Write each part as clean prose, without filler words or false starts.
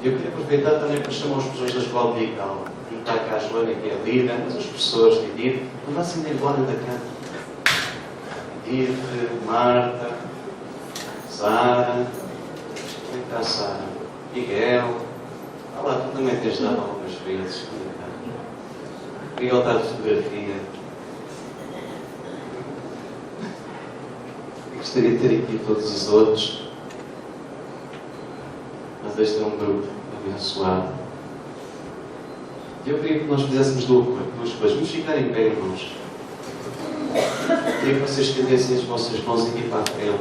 Eu queria aproveitar também para chamar as pessoas da escola dominical. Não está cá a Joana, que é a líder, mas os professores de Edith, não vá se embora da casa. Edith, Marta, Sara, como é que está a Sara? Miguel. Ah lá, tu também tens dado algumas vezes. Miguel está de fotografia. Gostaria de ter aqui todos os outros, mas este é um grupo abençoado. Eu queria que nós fizéssemos duas coisas. Vamos ficar em pé, irmãos. Queria que vocês estendessem as vossas mãos aqui para a frente.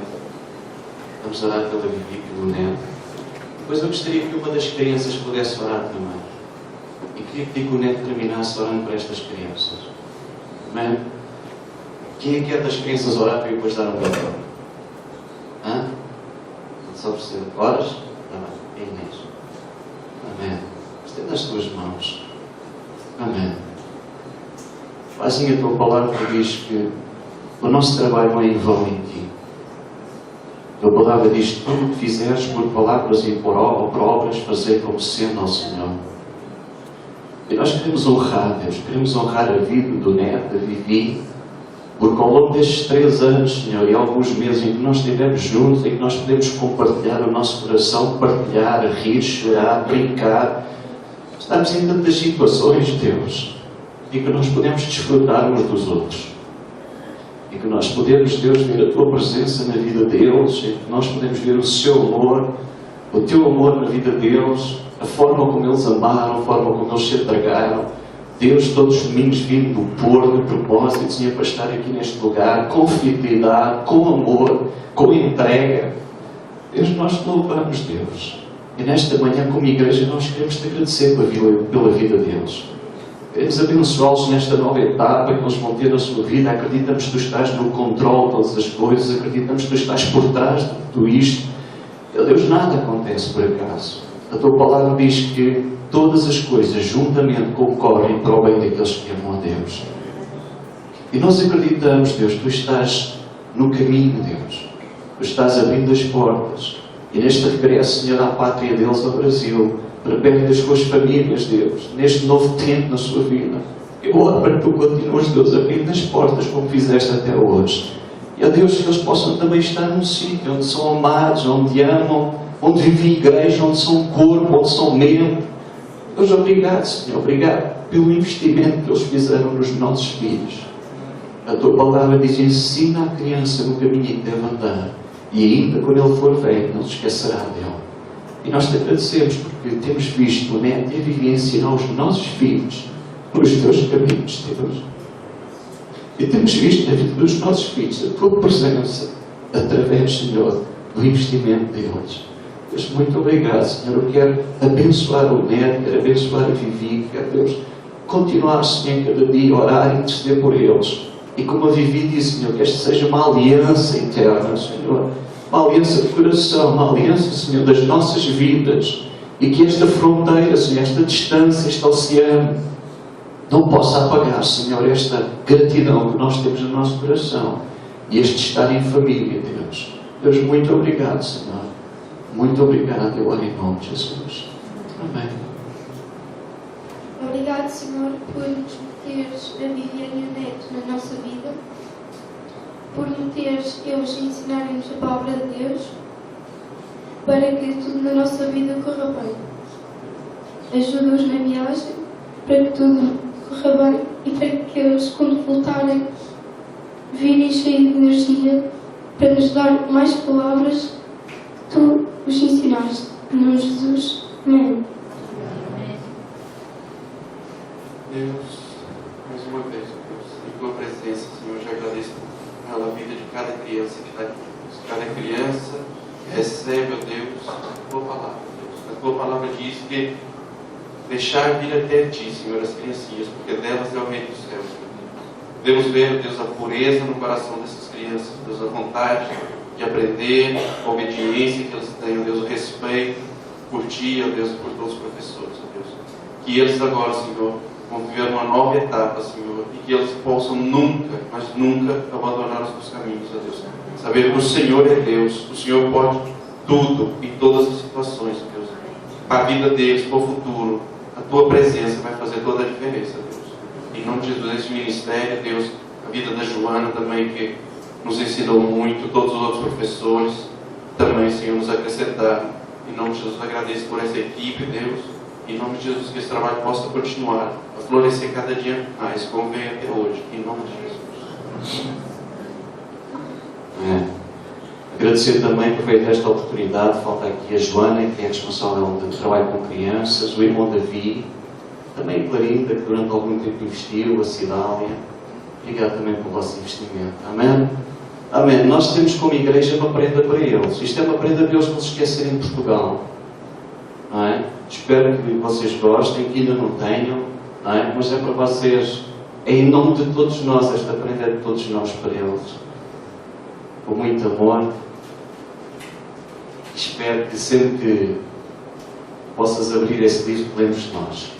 Vamos orar pela Vivi e pelo Neto. Depois eu gostaria que uma das crianças pudesse orar também. E queria pedir que o Neto terminasse orando por estas crianças. Amém? Quem é que é das crianças orar para eu depois dar um relatório? Hã? Só por ser horas? É Inês. Amém. Estenda as tuas mãos. Amém. Assim a tua palavra diz que o nosso trabalho não é em vão em ti. A tua palavra diz que tudo o que fizeres por palavras e por obras, fazer como sendo ao Senhor. E nós queremos honrar Deus, queremos honrar a vida do Neto, da Vivi, porque ao longo destes 3 anos, Senhor, e alguns meses em que nós estivemos juntos, em que nós podemos compartilhar o nosso coração, partilhar, rir, chorar, brincar, estamos em tantas situações, Deus, e que nós podemos desfrutar uns dos outros. E que nós podemos, Deus, ver a Tua presença na vida deles, e que nós podemos ver o Seu amor, o Teu amor na vida deles, a forma como eles amaram, a forma como eles se entregaram. Deus, todos os domingos vim do Porto, de propósito, Senhor, para estar aqui neste lugar, com fidelidade, com amor, com entrega. Deus, nós te louvamos, Deus. E nesta manhã, como igreja, nós queremos te agradecer pela vida deles. Queremos abençoá-los nesta nova etapa que eles vão ter na sua vida. Acreditamos que Tu estás no controle de todas as coisas. Acreditamos que Tu estás por trás de tudo isto. Meu Deus, nada acontece por acaso. A Tua palavra diz que todas as coisas juntamente concorrem para o bem daqueles que amam a Deus. E nós acreditamos, Deus, Tu estás no caminho, Deus. Tu estás abrindo as portas. E neste regresso, Senhor, à pátria deles, ao Brasil, para perto das suas famílias, Deus, neste novo tempo na sua vida, eu oro para que Tu continues, Deus, abrindo as portas como fizeste até hoje. E, ó Deus, que eles possam também estar num sítio onde são amados, onde amam, onde vivem igreja, onde são corpo, onde são membro. Deus, obrigado, Senhor, obrigado pelo investimento que eles fizeram nos nossos filhos. A Tua palavra diz: ensina a criança no caminho em que deve andar, e ainda quando ele for velho, não se esquecerá dele. E nós te agradecemos porque temos visto o Neto e a Vivi ensinar os nossos filhos pelos Teus caminhos, Deus. E temos visto na vida dos nossos filhos a Tua presença através, Senhor, do investimento deles. Deus, muito obrigado, Senhor. Eu quero abençoar o Neto, quero abençoar a Vivi, quero, Deus, continuar, Senhor, cada dia a orar e interceder por eles. E como a Vivi diz, Senhor, que esta seja uma aliança interna, Senhor. Uma aliança de coração, uma aliança, Senhor, das nossas vidas. E que esta fronteira, Senhor, esta distância, este oceano, não possa apagar, Senhor, esta gratidão que nós temos no nosso coração. E este estar em família, Deus. Deus, muito obrigado, Senhor. Muito obrigado, eu oro em nome de Jesus. Amém. Obrigado, Senhor, por teres a Viviane e o Neto na nossa vida, por nos teres eles ensinarem-nos a palavra de Deus, para que tudo na nossa vida corra bem. Ajuda-os na viagem, para que tudo corra bem e para que eles, quando voltarem, virem cheios de energia para nos dar mais palavras que Tu os ensinaste. Em nome de Jesus. Amém. Deus, mais uma vez, Deus, em Tua presença, Senhor, eu já agradeço pela vida de cada criança que está aqui. Cada criança recebe, ó Deus, a Tua palavra, Deus. A Tua palavra diz que deixar vir até Ti, Senhor, as criancinhas, porque delas é o reino dos céus, Senhor. Podemos ver, Deus, a pureza no coração dessas crianças, Deus, a vontade de aprender, a obediência que eles têm, ó Deus, o respeito por Ti, ó Deus, e por todos os professores, ó Deus. Que eles agora, Senhor, vão viver uma nova etapa, Senhor, e que eles possam nunca, mas nunca abandonar os teus caminhos, ó Deus. Saber que o Senhor é Deus, o Senhor pode tudo e todas as situações, Deus. Para a vida deles, para o futuro, a Tua presença vai fazer toda a diferença, Deus. Em nome de Jesus, esse ministério, Deus, a vida da Joana também, que nos ensinou muito, todos os outros professores também, Senhor, nos acrescentaram. Em nome de Jesus, agradeço por essa equipe, Deus. Em nome de Jesus, que esse trabalho possa continuar a florescer cada dia mais, como veio até hoje. Em nome de Jesus. Agradecer também, aproveitar esta oportunidade, falta aqui a Joana, que é responsável do trabalho com crianças, o irmão Davi, também a Clarinda, que durante algum tempo investiu, a Cidália. Obrigado também pelo vosso investimento. Amém? Amém. Nós temos como igreja uma prenda para eles. Isto é uma prenda para eles não se esquecerem de Portugal. Não é? Espero que vocês gostem, que ainda não tenham, não é? Mas é para vocês. É em nome de todos nós, esta prenda é de todos nós para eles. Com muito amor. Espero que sempre que possas abrir esse livro, lembres de nós.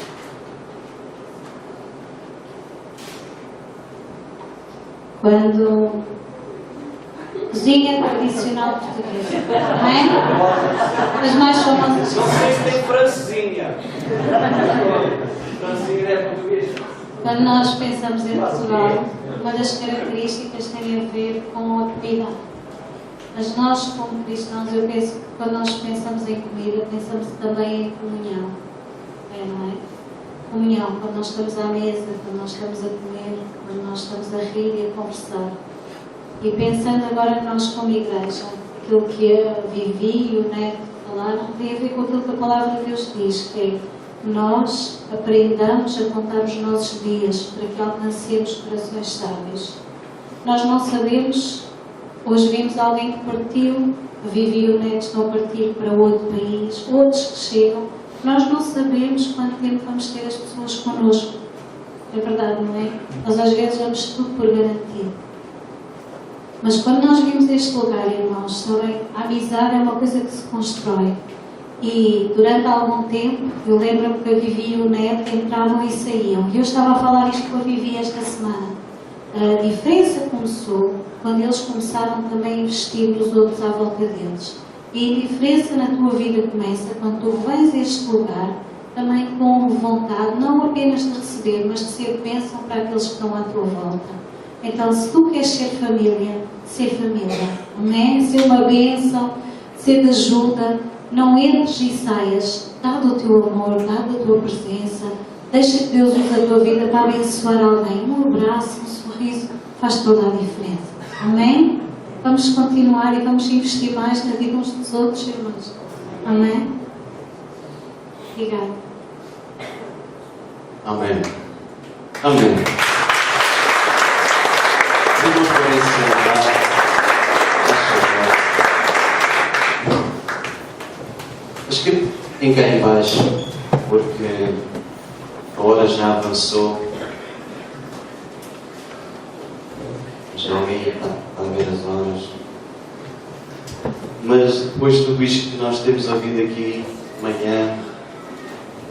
Quando cozinha tradicional portuguesa, não é? As mais famosas. Não sei se tem francesinha. Francesinha é português. Quando nós pensamos em Portugal, uma das características tem a ver com a comida. Mas nós, como cristãos, eu penso que quando nós pensamos em comida, pensamos também em comunhão. Não é? Comunhão, quando nós estamos à mesa, quando nós estamos a comer, quando nós estamos a rir e a conversar. E pensando agora nós como igreja, aquilo que a Vivi e o Neto falaram, tem a ver com aquilo que a Palavra de Deus diz, que é que nós aprendamos a contar os nossos dias para que alcancemos corações sábios. Nós não sabemos, hoje vimos alguém que partiu, a Vivi e o Neto estão a partir para outro país, outros que chegam. Nós não sabemos quanto tempo vamos ter as pessoas connosco. É verdade, não é? Nós às vezes damos tudo por garantido. Mas quando nós vimos este lugar, irmãos, sabem, a amizade é uma coisa que se constrói. E durante algum tempo, eu lembro-me que a Vivi e o Neto entravam e saíam. E eu estava a falar isto com a Vivi esta semana. A diferença começou quando eles começaram também a investir nos outros à volta deles. E a diferença na tua vida começa quando tu vens a este lugar também com vontade, não apenas de receber, mas de ser bênção para aqueles que estão à tua volta. Então, se tu queres ser família, não é? Ser uma bênção, ser de ajuda, não entres e saias, dá do teu amor, dá da tua presença, deixa que Deus use a tua vida para abençoar alguém. Um abraço, um sorriso, faz toda a diferença. Amém? Vamos continuar e vamos investir mais na vida uns dos outros, irmãos. Amém? Obrigada. Amém. Amém. Vamos poder sentar. Mas que em cá em baixo, porque a hora já avançou. Já ia para ver as horas. Mas depois de tudo isto que nós temos ouvido aqui de manhã,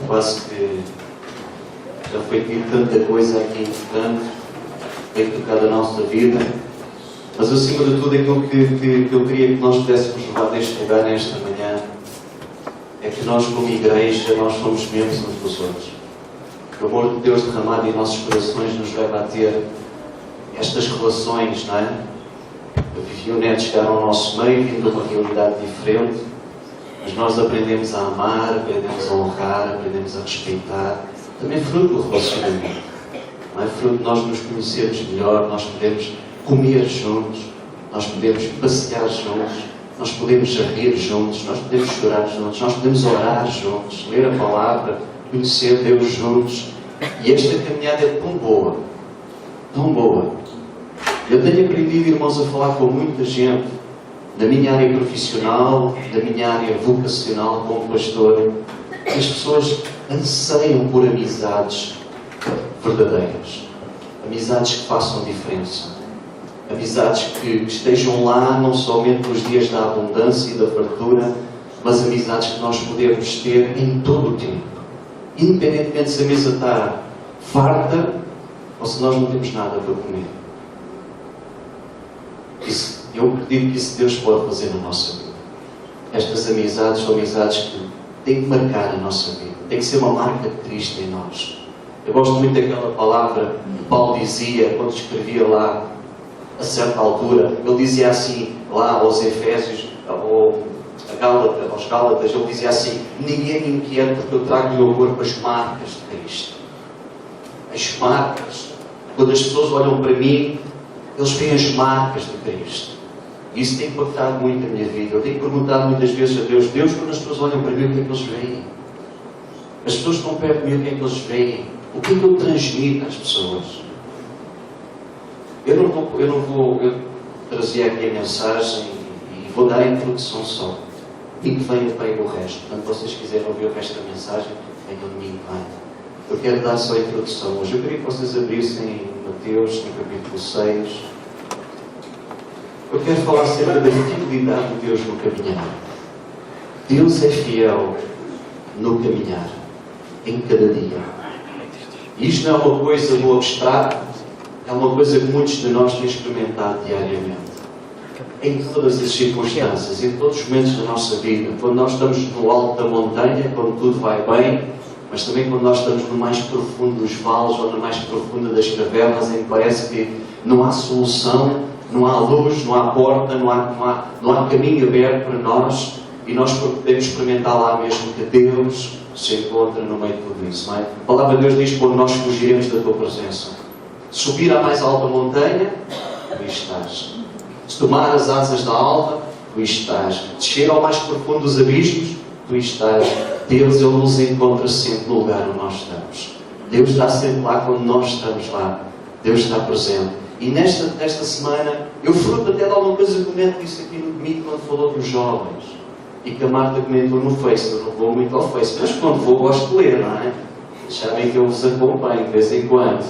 quase que já foi dito tanta coisa aqui importante, tem tocado a nossa vida, mas acima de tudo aquilo que eu queria que nós pudéssemos levar deste lugar nesta manhã é que nós como igreja, nós somos membros uns dos outros. O amor de Deus derramado em nossos corações nos leva a ter estas relações, não é? A Vivi e o Neto chegaram ao nosso meio, vindo de uma realidade diferente, mas nós aprendemos a amar, aprendemos a honrar, aprendemos a respeitar, também fruto do relacionamento. Não é? Fruto de nós nos conhecermos melhor, nós podemos comer juntos, nós podemos passear juntos, nós podemos rir juntos, nós podemos chorar juntos, nós podemos orar juntos, ler a palavra, conhecer Deus juntos. E esta caminhada é tão boa, tão boa. Eu tenho aprendido, irmãos, a falar com muita gente, na minha área profissional, na minha área vocacional como pastor, que as pessoas anseiam por amizades verdadeiras, amizades que façam diferença, amizades que estejam lá não somente nos dias da abundância e da fartura, mas amizades que nós podemos ter em todo o tempo, independentemente se a mesa está farta ou se nós não temos nada para comer. Eu acredito que isso Deus pode fazer na nossa vida. estas amizades são amizades que têm que marcar a nossa vida. Tem que ser uma marca de Cristo em nós. Eu gosto muito daquela palavra que Paulo dizia quando escrevia lá, a certa altura. Ele dizia assim, lá aos Efésios, ou aos Gálatas, ele dizia assim: ninguém me inquieta porque eu trago no meu corpo as marcas de Cristo. As marcas. Quando as pessoas olham para mim, eles veem as marcas de Cristo. E isso tem impactado muito a minha vida. Eu tenho perguntado muitas vezes a Deus: Deus, quando as pessoas olham para mim, o que é que eles veem? As pessoas que estão perto de mim, o que é que eles veem? O que é que eu transmito às pessoas? Eu trazia aqui a mensagem e vou dar a introdução só. E que venha para o resto. Portanto, vocês quiserem ouvir o resto da mensagem, venham de mim, vai. Eu quero dar só a introdução hoje. Eu queria que vocês abrissem em Mateus, no capítulo 6. Eu quero falar acerca da fidelidade de Deus no caminhar. Deus é fiel no caminhar, em cada dia. E isto não é uma coisa do abstrato, é uma coisa que muitos de nós têm experimentado diariamente. Em todas as circunstâncias, em todos os momentos da nossa vida. Quando nós estamos no alto da montanha, quando tudo vai bem, mas também quando nós estamos no mais profundo dos vales ou na mais profunda das cavernas, em que parece que não há solução, não há luz, não há porta, não há caminho aberto para nós, e nós podemos experimentar lá mesmo que Deus se encontra no meio de tudo isso, não é? A palavra de Deus diz: quando nós fugiremos da tua presença, subir à mais alta montanha, tu estás. Se tomar as asas da alva, tu estás. Descer ao mais profundo dos abismos, tu estás. Deus, Ele nos encontra sempre no lugar onde nós estamos. Deus está sempre lá quando nós estamos lá. Deus está presente. E nesta semana, eu fruto até de alguma coisa que o Neto disse aqui no domingo quando falou dos jovens. E que a Marta comentou no Face. Eu não vou muito ao Face, mas quando vou, gosto de ler, não é? Sabem que eu vos acompanho de vez em quando.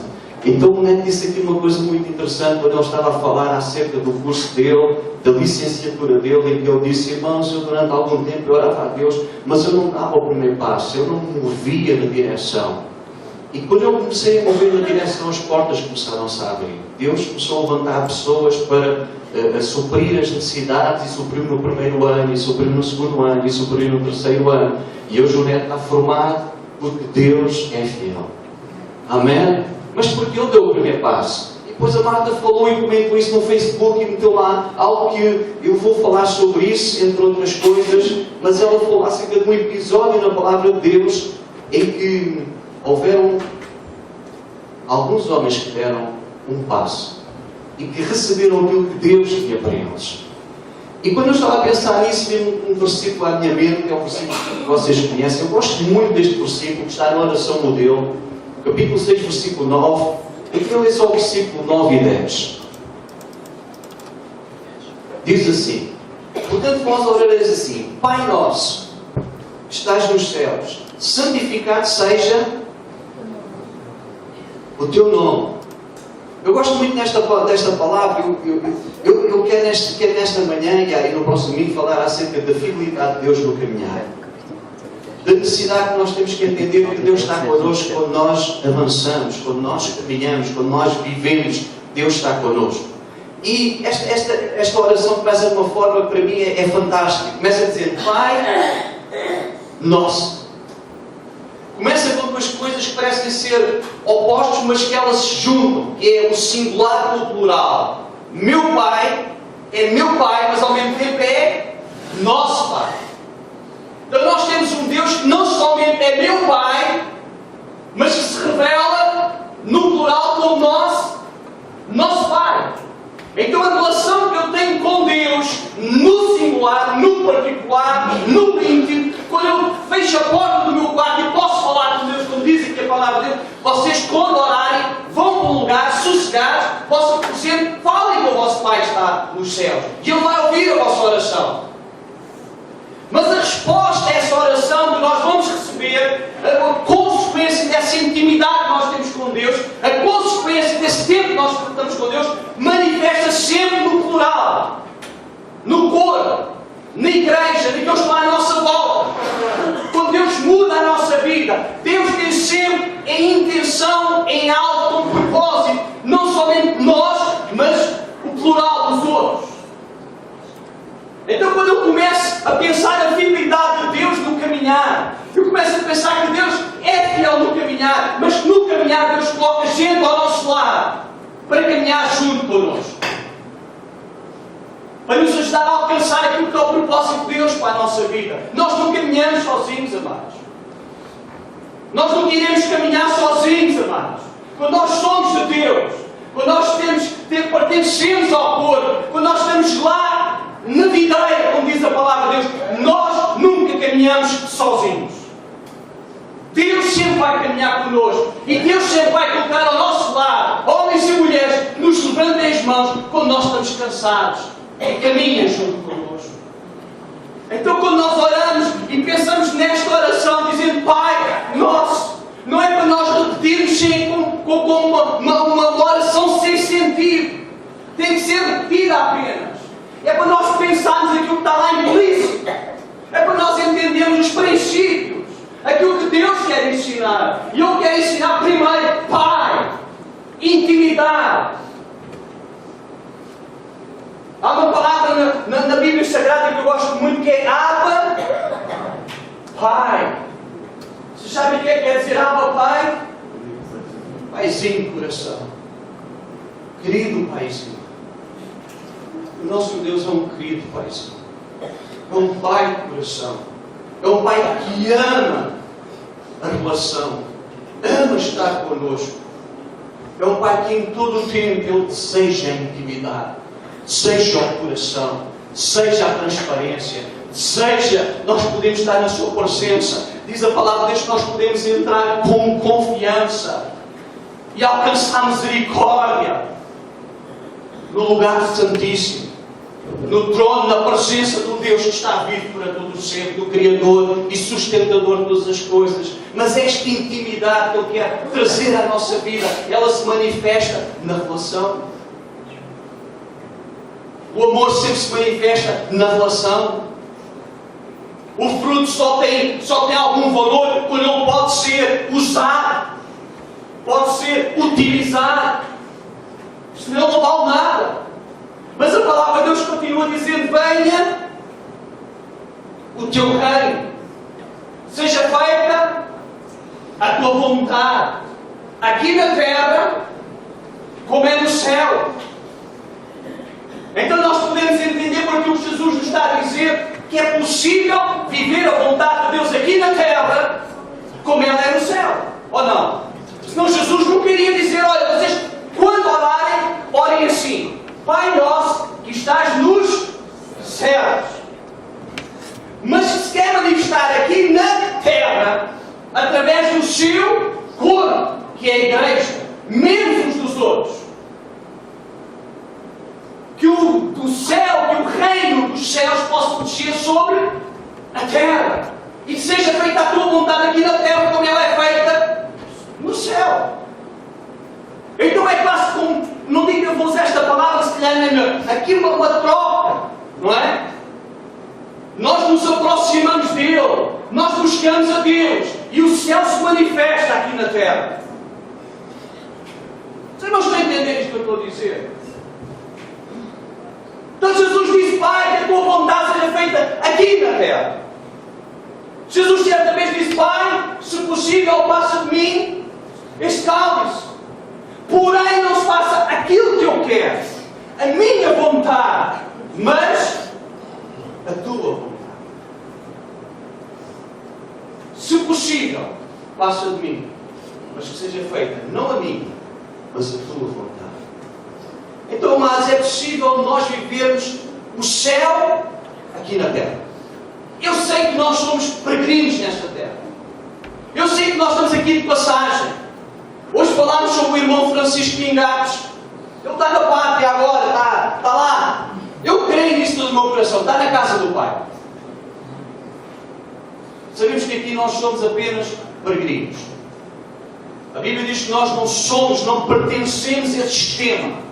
Então o Neto disse aqui uma coisa muito interessante quando ele estava a falar acerca do curso dele, da licenciatura dele, em que ele disse: irmãos, eu durante algum tempo eu orava a Deus, mas eu não dava o primeiro passo, eu não me movia na direção. E quando eu comecei a mover na direção, as portas começaram-se a abrir. Deus começou a levantar pessoas para suprir as necessidades, e supriu no primeiro ano, e supriu no segundo ano, e supriu no terceiro ano. E hoje o Neto está formado porque Deus é fiel. Amém? Mas porque ele deu o primeiro passo. E depois a Marta falou e comentou isso no Facebook e meteu lá algo que eu vou falar sobre isso, entre outras coisas, mas ela falou acerca de um episódio na Palavra de Deus em que houveram alguns homens que deram um passo e que receberam aquilo que Deus tinha para eles. E quando eu estava a pensar nisso, veio um versículo à minha mente, que é um versículo que vocês conhecem. Eu gosto muito deste versículo, que está na oração modelo, capítulo 6, versículo 9. Aqui eu leio só o versículo 9 e 10. Diz assim: portanto, vós orareis assim: Pai nosso, que estás nos céus, santificado seja o teu nome. Eu gosto muito desta palavra. Eu quero nesta manhã e no próximo domingo falar acerca da fidelidade de Deus no caminhar. Da necessidade que nós temos que entender que Deus está connosco quando nós avançamos, quando nós caminhamos, quando nós vivemos. Deus está connosco. E esta oração começa de uma forma que para mim é fantástica. Começa a dizer: Pai Nosso. Começa com duas coisas que parecem ser opostos, mas que elas se juntam, que é o singular com o plural. Meu Pai é meu Pai, mas ao mesmo tempo é nosso Pai. Então nós temos um Deus que não somente é meu Pai, mas que se revela no plural como nosso Pai. Então a relação que eu tenho com Deus, no singular, no particular, no íntimo, quando eu fecho a porta do meu quarto e posso falar com Deus, como diz aqui a palavra de Deus, vocês quando orarem, vão para um lugar sossegados, possam dizer: falem que o vosso Pai está nos céus, e Ele vai ouvir a vossa oração. Mas a resposta a essa oração que nós vamos receber, a consequência dessa intimidade que nós temos com Deus, a consequência desse tempo que nós estamos com Deus, manifesta sempre no plural, no coro, na igreja, naqueles que estão à nossa volta. Quando Deus muda a nossa vida, Deus tem sempre em intenção, em alto, um propósito, não somente nós, mas o plural dos outros. Então quando eu começo começo a pensar a fidelidade de Deus no caminhar. Eu começo a pensar que Deus é fiel no caminhar, mas que no caminhar Deus coloca gente ao nosso lado para caminhar junto connosco. Para nos ajudar a alcançar aquilo que é o propósito de Deus para a nossa vida. Nós não caminhamos sozinhos, amados. Nós não iremos caminhar sozinhos, amados. Quando nós somos de Deus, quando nós pertencemos ao corpo, quando nós estamos lá na videira, como diz a palavra de Deus, nós nunca caminhamos sozinhos. Deus sempre vai caminhar connosco. E Deus sempre vai colocar ao nosso lado, homens e mulheres, nos levantem as mãos quando nós estamos cansados. Caminha junto connosco. Então, quando nós oramos e pensamos nesta oração, dizendo: Pai nosso, não é para nós repetirmos sempre com uma oração sem sentido. Tem que ser repetida apenas. É para nós pensarmos aquilo que está lá implícito. É para nós entendermos os princípios. Aquilo que Deus quer ensinar. E eu quero ensinar primeiro, Pai, intimidade. Há uma palavra na Bíblia Sagrada que eu gosto muito, que é Abba, Pai. Vocês sabem o que quer dizer Abba, Pai? Paizinho do coração. Querido Paizinho. O nosso Deus é um querido Paizinho. É um Pai do coração. É um Pai que ama a relação. Ama estar conosco. É um Pai que em todo o tempo Ele deseja a intimidade. Seja o coração, seja a transparência, seja nós podemos estar na sua presença. Diz a palavra de Deus que nós podemos entrar com confiança e alcançar misericórdia no lugar santíssimo, no trono, na presença do Deus que está vivo para todo o sempre, do Criador e sustentador de todas as coisas. Mas esta intimidade que Ele quer trazer à nossa vida, ela se manifesta na relação. O amor sempre se manifesta na relação. O fruto só tem algum valor quando ele pode ser usado, pode ser utilizado. Senão não vale nada. Mas a palavra de Deus continua dizendo: venha o teu reino, seja feita a tua vontade, aqui na terra como é no céu. Então nós podemos entender por aquilo que Jesus nos está a dizer, que é possível viver a vontade de Deus aqui na terra como ela é no céu, ou não? Senão Jesus nunca iria dizer: olha, vocês quando orarem, orem assim: Pai nosso que estás nos céus. Mas se quer manifestar aqui na terra, através do seu corpo, que é a igreja, menos uns dos outros, que o céu, que o reino dos céus possa descer sobre a terra. E seja feita a tua vontade aqui na terra como ela é feita no céu. Então é quase como, não digo que eu vou usar esta palavra, se calhar aqui uma troca, não é? Nós nos aproximamos dele, nós buscamos a Deus e o céu se manifesta aqui na terra. Vocês não estão a entender isto que eu estou a dizer? Então Jesus disse: Pai, que a tua vontade seja feita aqui na terra. Jesus certa vez disse: Pai, se possível, passa de mim este cálice. Porém, não se faça aquilo que eu quero, a minha vontade, mas a tua vontade. Se possível, passa de mim, mas que seja feita não a minha, mas a tua vontade. Então, mas é possível nós vivermos o céu aqui na terra. Eu sei que nós somos peregrinos nesta terra. Eu sei que nós estamos aqui de passagem. Hoje falámos sobre o irmão Francisco Pingados. Ele está na pátria agora, está lá. Eu creio nisso do meu coração, está na casa do Pai. Sabemos que aqui nós somos apenas peregrinos. A Bíblia diz que nós não pertencemos a esse sistema.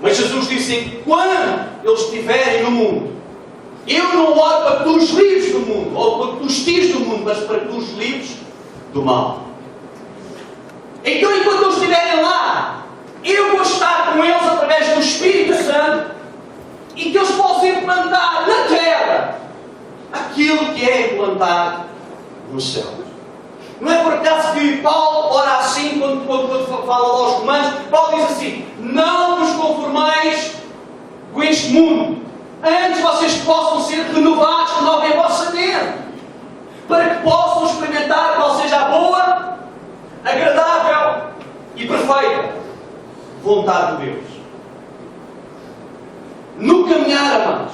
Mas Jesus disse: enquanto eles estiverem no mundo, eu não oro para que tu os livres do mundo, ou para que tu os tires do mundo, mas para que tu os livres do mal. Então, enquanto eles estiverem lá, eu vou estar com eles através do Espírito Santo, e que eles possam implantar na terra aquilo que é implantado no céu. Não é por acaso que Paulo ora assim quando fala aos Romanos. Paulo diz assim: não vos conformeis com este mundo, antes vocês possam ser renovados, renovem a vossa mente, para que possam experimentar qual seja a boa, agradável e perfeita vontade de Deus. No caminhar, amados,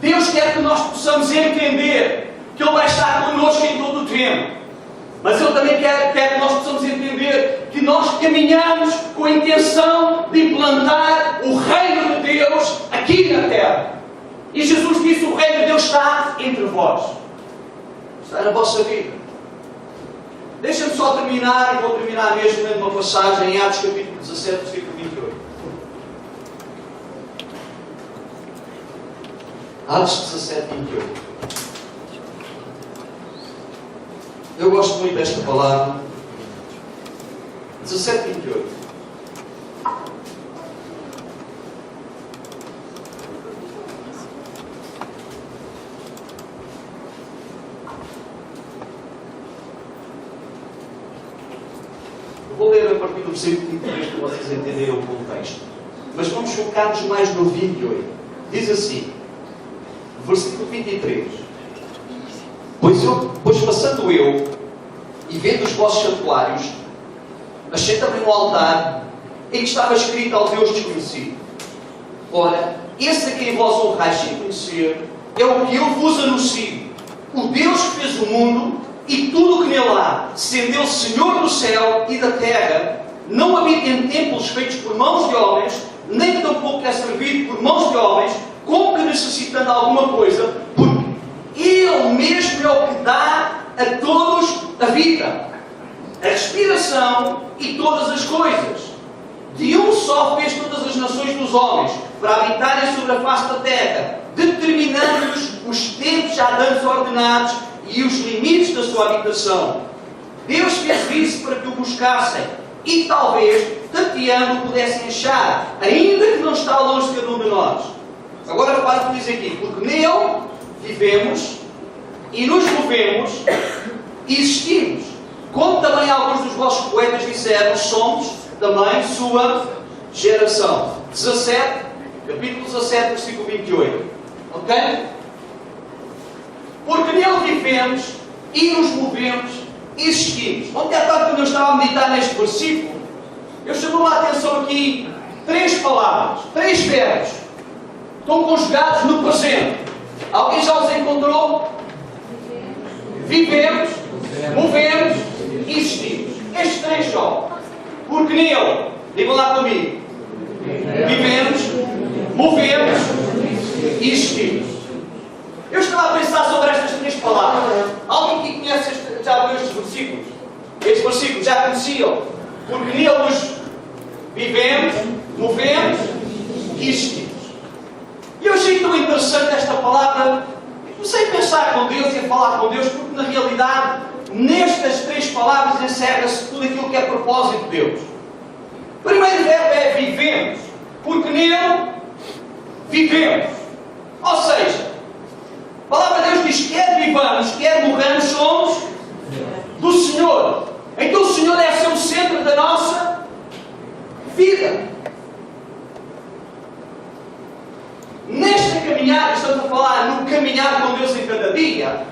Deus quer que nós possamos entender que Ele vai estar connosco em todo o tempo. Mas Ele também quer que nós possamos entender que nós caminhamos com a intenção de implantar o reino de Deus aqui na terra. E Jesus disse: o reino de Deus está entre vós. Está na vossa vida. Deixa-me só terminar, e vou terminar mesmo lendo uma passagem em Atos capítulo 17, versículo 28. Atos 17, 28. Eu gosto muito desta palavra. 17, 28. Eu vou ler a partir do versículo 23 para vocês entenderem o contexto. Mas vamos focar-nos mais no 28. Diz assim, versículo 23. Pois passando eu, e vendo os vossos santuários, achei também um altar em que estava escrito ao Deus desconhecido. Ora, esse a quem vós honrais sem conhecer, é o que eu vos anuncio. O Deus que fez o mundo e tudo o que nele há, sendo Ele Senhor do céu e da terra, não habita em templos feitos por mãos de homens, nem tampouco é servido por mãos de homens, como que necessitando alguma coisa, porque Ele mesmo é o que dá a todos a vida, a respiração e todas as coisas. De um só fez todas as nações dos homens, para habitarem sobre a face da terra, determinando-lhes os tempos já antes ordenados e os limites da sua habitação. Deus fez isso para que o buscassem e talvez, tateando, o pudessem achar, ainda que não está longe de cada um de nós. Agora repare o que diz aqui: porque nele vivemos e nos movemos e existimos. Como também alguns dos vossos poetas disseram, somos também sua geração. 17, capítulo 17, versículo 28. Ok? Porque nele vivemos e nos movemos e existimos. Ontem à tarde, quando eu estava a meditar neste versículo, eu chamou a atenção aqui 3 palavras, 3 verbos. Estão conjugados no presente. Alguém já os encontrou? Vivemos, movemos e existimos. Estes 3 só. Porque nele, digam lá comigo, vivemos, movemos e existimos. Eu estava a pensar sobre estas 3 palavras. Alguém que conhece já ouviu estes versículos? Estes versículos já conheciam. Porque nele nos vivemos, movemos e existimos. E eu achei tão interessante esta palavra. Comecei a pensar com Deus e a falar com Deus, porque na realidade, nestas 3 palavras encerra-se tudo aquilo que é propósito de Deus. O primeiro verbo é vivemos, porque nele vivemos. Ou seja, a palavra de Deus diz: quer vivamos, quer morramos, somos do Senhor. Então o Senhor deve ser o centro da nossa vida. Nesta caminhada, estamos a falar no caminhar com Deus em cada dia,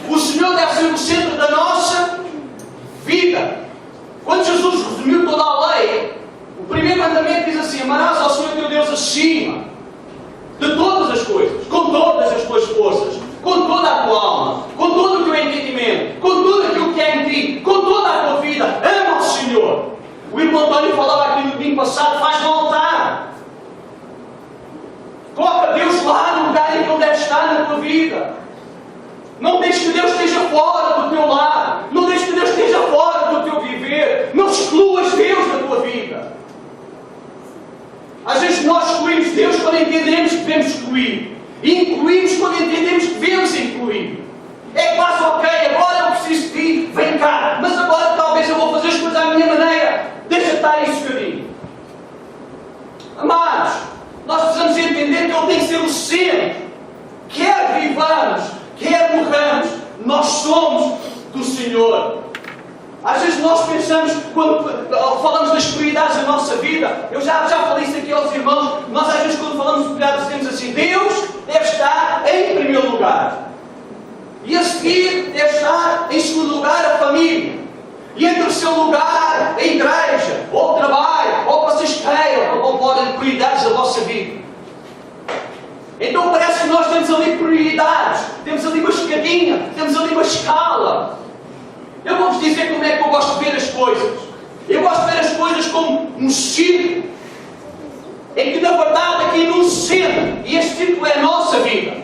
o Senhor deve ser o centro da nossa vida. Quando Jesus resumiu toda a lei, o primeiro mandamento diz assim: amarás ao Senhor teu Deus acima de todas as coisas, com todas as tuas forças, com toda a tua alma, com todo o teu entendimento, com tudo aquilo que é em ti, com toda a tua vida. Ama o Senhor. O irmão António falava aqui no domingo passado: faz no altar. Coloca Deus lá no lugar em que Ele deve estar na tua vida. Não deixes que Deus esteja fora do teu lar. Não deixes que Deus esteja fora do teu viver. Não excluas Deus da tua vida. Às vezes nós excluímos Deus quando entendemos que devemos excluir. E incluímos quando entendemos que devemos incluir. É quase ok, agora eu preciso de ti, vem cá. Mas agora talvez eu vou fazer as coisas à minha maneira. Deixa estar isso bocadinho. Amados, nós precisamos entender que Ele tem que ser o centro. Quer vivamos, quer morramos. somos do Senhor. Às vezes nós pensamos, quando falamos das prioridades da nossa vida, eu já falei isso aqui aos irmãos, nós às vezes quando falamos de prioridades dizemos assim, Deus deve estar em primeiro lugar. E a seguir deve estar em segundo lugar a família. E em terceiro lugar a igreja, ou o trabalho, ou a vocês queiram, ou podem prioridades da vossa vida. Então parece que nós temos ali prioridades, temos ali uma escadinha, temos ali uma escala. Eu vou-vos dizer como é que eu gosto de ver as coisas. Eu gosto de ver as coisas como um círculo, em que na verdade aqui num centro, e este círculo é a nossa vida,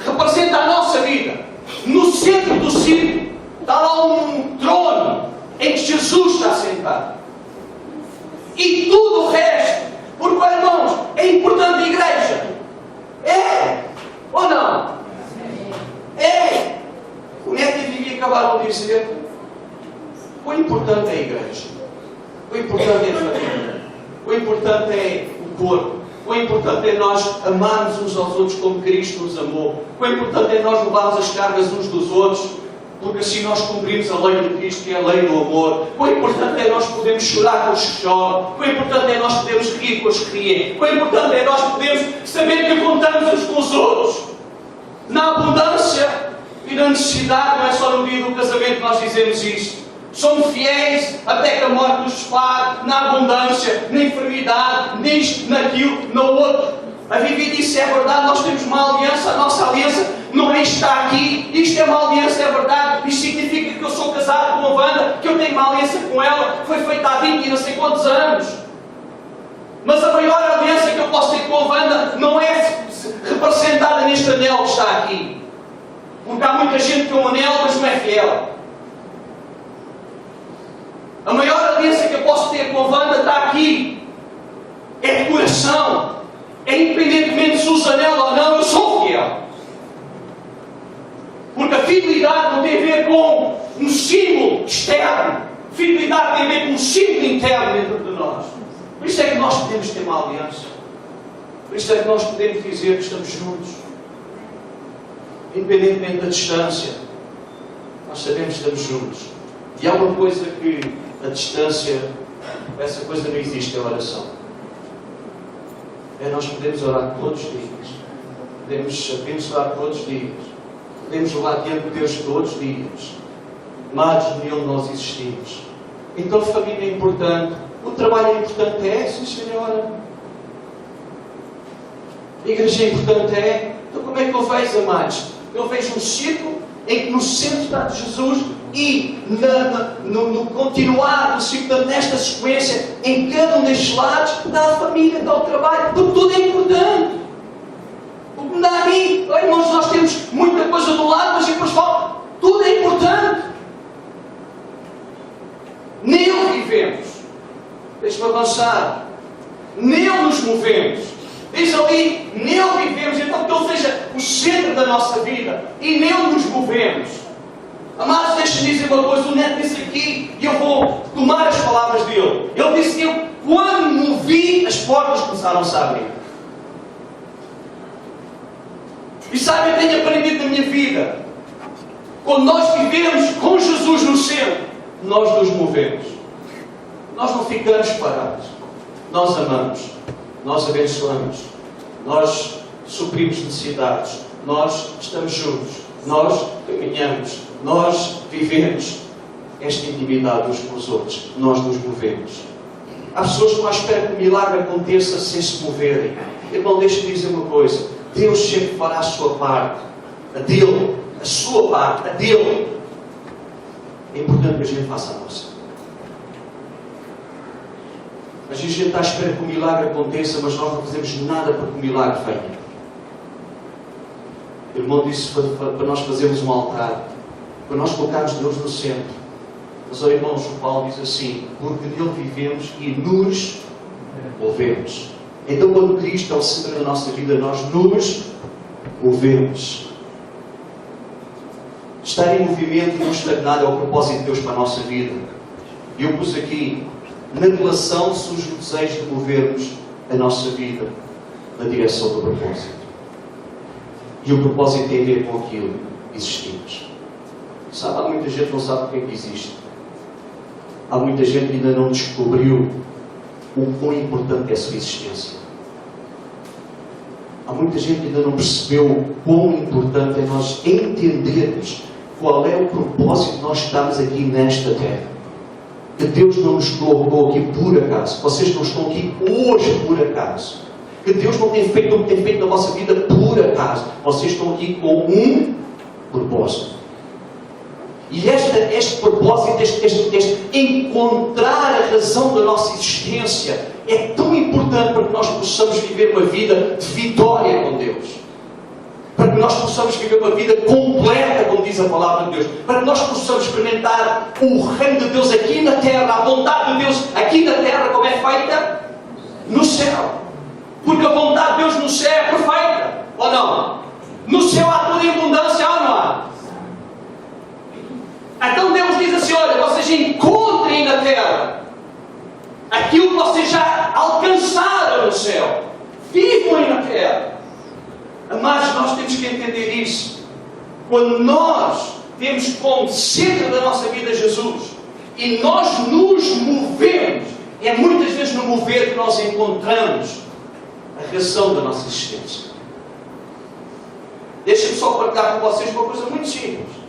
representa a nossa vida. No centro do círculo está lá um trono em que Jesus está sentado. E tudo o resto, porque irmãos, é importante a igreja. É ou não? É. O Neto e a Vivi acabaram de dizer, o importante é a igreja. O importante é a família. O importante é o corpo. O importante é nós amarmos uns aos outros como Cristo nos amou. O importante é nós levarmos as cargas uns dos outros, porque assim nós cumprimos a lei de Cristo, que é a lei do amor. O importante é nós podermos chorar com os que choram. O importante é nós podermos rir com os que riem. O importante é nós podermos saber que contamos uns com os outros. Na abundância e na necessidade, não é só no dia do casamento que nós dizemos isto. Somos fiéis até que a morte nos separe, na abundância, na enfermidade, nisto, naquilo, no outro. A Vivi disse, é verdade, nós temos uma aliança, a nossa aliança não é estar aqui, isto é uma aliança, é verdade, isto significa que eu sou casado com a Wanda, que eu tenho uma aliança com ela, foi feita há 20 e não sei quantos anos. Mas a maior aliança que eu posso ter com a Wanda não é representada neste anel que está aqui. Porque há muita gente que tem um anel, mas não é fiel. A maior aliança que eu posso ter com a Wanda está aqui. É de coração. É independentemente se usa anel ou não, eu sou fiel. Porque a fidelidade não tem a ver com um símbolo externo. Fidelidade tem a ver com um símbolo interno dentro de nós. Por isso é que nós podemos ter uma aliança. Por isso é que nós podemos dizer que estamos juntos. Independentemente da distância, nós sabemos que estamos juntos. E há uma coisa que a distância, essa coisa não existe, é a oração. É nós podemos orar todos os dias. Podemos abençoar todos os dias. Podemos levar diante de Deus todos os dias. Amados, nele nós existimos. Então a família é importante. O trabalho é importante, é, sim senhora. A igreja é importante, é. Então como é que eu vejo, amados? Eu vejo um círculo em que no centro está Jesus e no continuar do círculo, nesta sequência, em cada um destes lados, está a família, está o trabalho, porque tudo é importante. O que me dá a mim, irmãos, nós temos muita coisa do lado, mas depois falo, tudo é importante. Nele vivemos. Deixa-me avançar. Nele nos movemos. Diz ali, nele vivemos, então que Ele seja o centro da nossa vida e nele nos movemos. Amados, deixa-me dizer uma coisa, o Neto disse aqui e eu vou tomar as palavras dele. Ele disse que eu, quando me vi, as portas começaram-se a abrir. E sabe, eu tenho aprendido na minha vida, quando nós vivemos com Jesus no centro, nós nos movemos. Nós não ficamos parados. Nós amamos. Nós abençoamos, nós suprimos necessidades, nós estamos juntos, nós caminhamos, nós vivemos esta intimidade uns com os outros, nós nos movemos. Há pessoas que estão à espera que o milagre aconteça sem se moverem. Irmão, deixa-me dizer uma coisa, Deus sempre fará a sua parte, a dele, a sua parte, a dele. É importante que a gente faça a nossa. Às vezes a gente está à espera que o milagre aconteça, mas nós não fazemos nada para que o milagre venha. O irmão disse para nós fazermos um altar, para nós colocarmos Deus no centro. Mas, irmãos, o Paulo diz assim, porque nele vivemos e nos movemos. Então, quando Cristo é o centro da nossa vida, nós nos movemos. Estar em movimento e não estagnar é o propósito de Deus para a nossa vida. E eu pus aqui, na relação surge o desejo de movermos a nossa vida na direção do propósito. E o propósito tem a ver com aquilo que existimos. Sabe, há muita gente que não sabe porque é que existe. Há muita gente que ainda não descobriu o quão importante é a sua existência. Há muita gente que ainda não percebeu o quão importante é nós entendermos qual é o propósito de nós estarmos aqui nesta terra. Que Deus não nos colocou aqui por acaso. Vocês não estão aqui hoje por acaso. Que Deus não tem feito o que tem feito na vossa vida por acaso. Vocês estão aqui com um propósito. E este propósito, este encontrar a razão da nossa existência, é tão importante para que nós possamos viver uma vida de vitória com Deus. Para que nós possamos viver uma vida completa, como diz a palavra de Deus. Para que nós possamos experimentar o reino de Deus aqui na terra, a vontade de Deus aqui na terra, como é feita no céu. Porque a vontade de Deus no céu é perfeita, ou não? No céu há toda a abundância, ou não há? Então Deus diz assim, olha, vocês encontrem na terra aquilo que vocês já alcançaram no céu. Vivam aí na terra. Mas nós temos que entender isso. Quando nós temos como centro da nossa vida Jesus e nós nos movemos, é muitas vezes no mover que nós encontramos a razão da nossa existência. Deixem-me só partilhar com vocês uma coisa muito simples.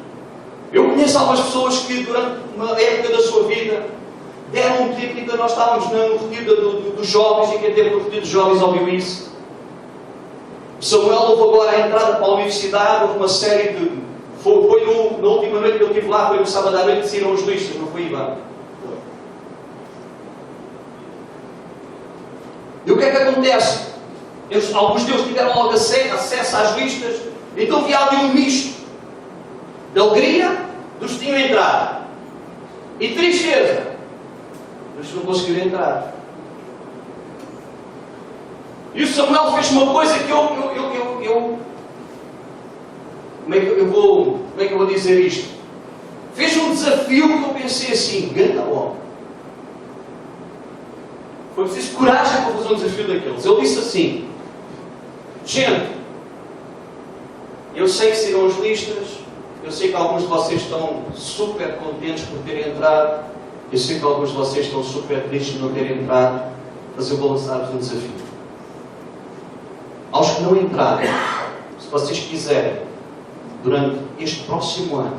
Eu conheço algumas pessoas que durante uma época da sua vida deram um tempo, ainda nós estávamos no retiro dos jovens, e quem teve no retiro dos jovens ouviu isso. Samuel houve agora a entrada para a universidade, houve uma série de... Foi na última noite que eu estive lá, foi no sábado à noite, saíram os listas, não foi, Ivan? E o que é que acontece? Alguns deles tiveram logo acesso às listas, então havia ali um misto de alegria dos que tinham entrado e tristeza dos que não conseguiram entrar. E o Samuel fez uma coisa que como é que eu vou dizer isto? Fez um desafio que eu pensei assim, ganda logo. Foi preciso coragem para fazer um desafio daqueles. Ele disse assim, gente, eu sei que serão as listas, eu sei que alguns de vocês estão super contentes por terem entrado, eu sei que alguns de vocês estão super tristes por não terem entrado, mas eu vou lançar-vos um desafio. Aos que não entraram, se vocês quiserem, durante este próximo ano,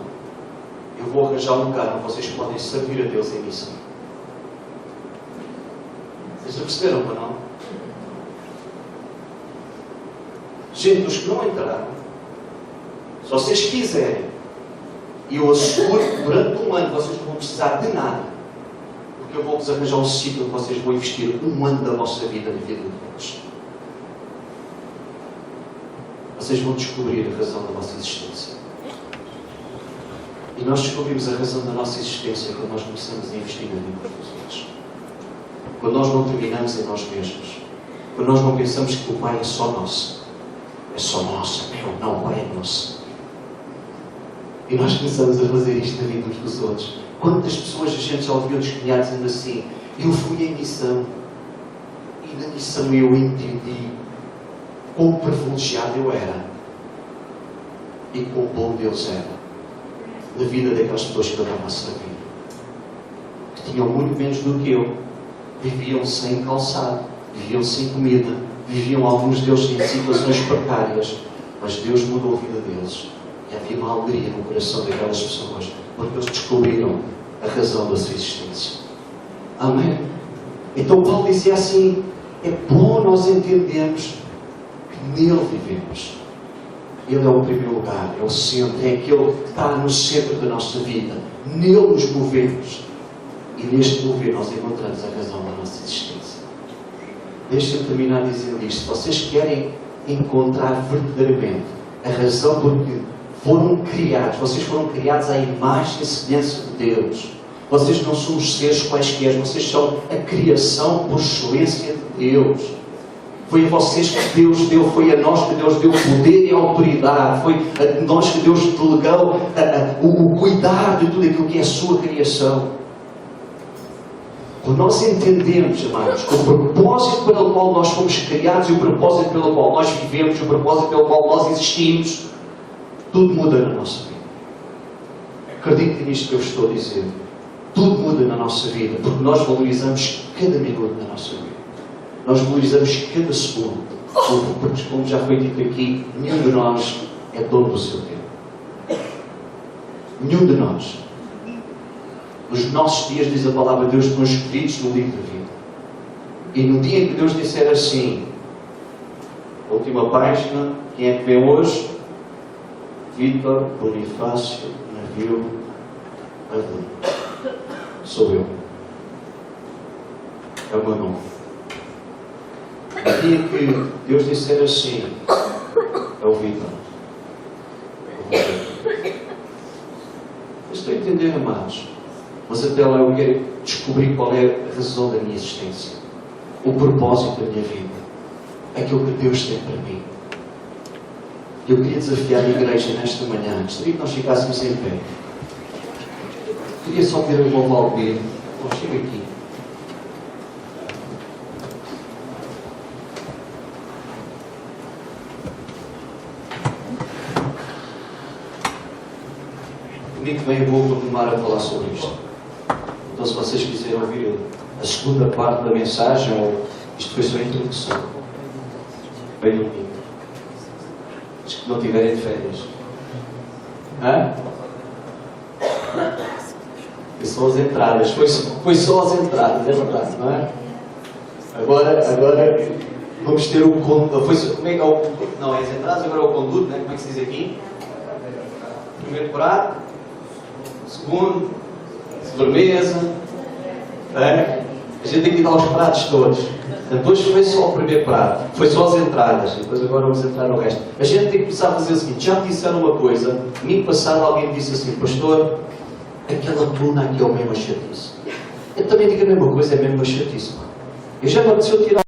eu vou arranjar um lugar onde vocês podem servir a Deus em missão. Vocês perceberam ou não? Gente, dos que não entraram, se vocês quiserem, e eu asseguro que durante um ano vocês não vão precisar de nada, porque eu vou-vos arranjar um sítio onde vocês vão investir um ano da vossa vida na vida de Deus. Vocês vão descobrir a razão da vossa existência. E nós descobrimos a razão da nossa existência quando nós começamos a investir na vida dos outros. Quando nós não terminamos em nós mesmos. Quando nós não pensamos que o Pai é só nosso. É só nosso, é meu. Não, o Pai é nosso. E nós começamos a fazer isto na vida uns dos outros. Quantas pessoas a gente já ouviu testemunhar dizendo assim, eu fui em missão e na missão eu entendi quão privilegiado eu era e quão bom Deus era na vida daquelas pessoas que eu estava a servir, que tinham muito menos do que eu, viviam sem calçado, viviam sem comida, viviam alguns deles em situações precárias, mas Deus mudou a vida deles e havia uma alegria no coração daquelas pessoas porque eles descobriram a razão da sua existência. Amém? Então Paulo dizia assim, é bom nós entendermos nele vivemos. Ele é o primeiro lugar, é o centro, é aquele que está no centro da nossa vida. Nele nos movemos. E neste mover nós encontramos a razão da nossa existência. Deixem-me terminar dizendo isto. Se vocês querem encontrar verdadeiramente a razão porque foram criados, vocês foram criados à imagem e semelhança de Deus. Vocês não são os seres quaisquer, vocês são a criação por excelência de Deus. Foi a vocês que Deus deu, foi a nós que Deus deu poder e autoridade, foi a nós que Deus delegou o cuidar de tudo aquilo que é a sua criação. Quando nós entendemos, amados, que o propósito pelo qual nós fomos criados e o propósito pelo qual nós vivemos, o propósito pelo qual nós existimos, tudo muda na nossa vida. Acreditem nisto que eu vos estou a dizer. Tudo muda na nossa vida, porque nós valorizamos cada minuto na nossa vida. Nós valorizamos cada segundo. Porque, como já foi dito aqui, nenhum de nós é dono do seu tempo. Nenhum de nós. Os nossos dias, diz a palavra de Deus, estão escritos no livro da vida. E no dia em que Deus disser assim, a última página, quem é que vem hoje? Vítor Bonifácio Navio Adelino. Sou eu. É o meu nome. No dia que Deus disser assim, é o Vítor. Eu estou a entender, amados. Mas até lá eu quero descobrir qual é a razão da minha existência. O propósito da minha vida. Aquilo que Deus tem para mim. Eu queria desafiar a igreja nesta manhã. Gostaria que nós ficássemos em pé. Queria só ver o irmão Valdir. Oh, chega aqui. Domingo que vem eu vou continuar a falar sobre isto. Então, se vocês quiserem ouvir a segunda parte da mensagem, ou isto foi só a introdução, bem domingo. Os que não tiverem de férias. Hã? Foi só as entradas. Foi só as entradas, é verdade, não é? Agora vamos ter o conduto. Como é que é o conduto? Não, é as entradas, agora é o conduto, né? Como é que se diz aqui? Primeiro prato, segundo, sobremesa. É? A gente tem que dar os pratos todos. Depois foi só o primeiro prato, foi só as entradas, e depois agora vamos entrar no resto. A gente tem que começar a fazer o seguinte: já me disseram uma coisa, domingo passado alguém me disse assim, pastor, aquela coluna aqui é o mesmo chatice. Eu também digo a mesma coisa, é a mesma chatice. Eu já me apeteceu tirar